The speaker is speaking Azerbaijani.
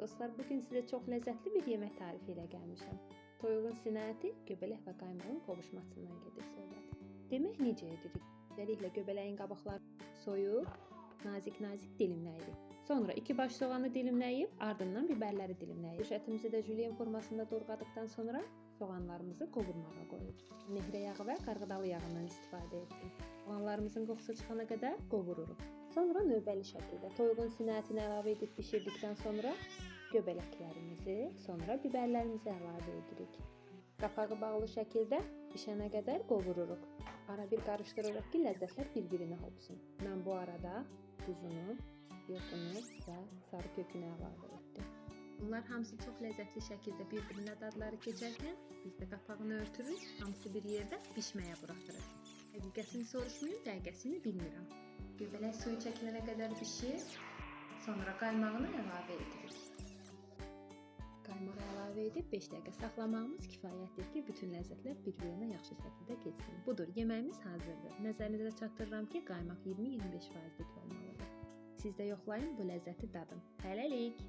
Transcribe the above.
Dostlar, bugün sizə çox ləzzətli bir yemək tarifi ilə gəlmişəm. Toyuğun sinə əti, göbələk və qaymağın qovuşmasından gedir söhbət. Demək necə edirik? Beləliklə göbələyin qabıqlarını soyub, nazik-nazik dilimləyirik. Sonra 2 baş soğanı dilimləyib, ardından biberləri dilimləyirik. Ətimizi də jülyen formasında doğradıqdan sonra soğanlarımızı qovurmağa qoyuruq. Nehrə yağı və qarğıdalı yağından istifadə etdim. Soğanlarımızın qoxusu çıxana qədər qovururuq. Sonra növbəli şəkildə toyuğun sinə ətini əlavə edib bişirdikdən sonra göbələklərimizi, sonra biberlərimizi əlavə edirik. Qapağı bağlı şəkildə bişənə qədər qovururuq. Ara bir qarışdırırıq ki, ləzzətlər bir-birinə hopsun. Mən bu arada duzunu, yoğunu və sarı kökünü əlavə etdim. Bunlar hamısı çox ləzzətli şəkildə bir-birinə dadları keçərkən biz də qapağını örtürük, hamısı bir yerdə bişməyə buraxırıq. Həqiqətini soruşmayın, dəqiqəsini bilmirəm. Göbələk suyu çəkilərə qədər bişir, sonra qaymağını əlavə edirik. Qaymağı əlavə edib 5 dəqiqə saxlamağımız kifayətdir ki, bütün ləzzətlər bir-birinə yaxşı şəkildə keçsin. Budur, yeməyimiz hazırdır. Nəzərinizə çatdırıram ki, qaymaq 20-25%lik olmalıdır. Siz də yoxlayın, bu ləzzəti dadın. Hələlik!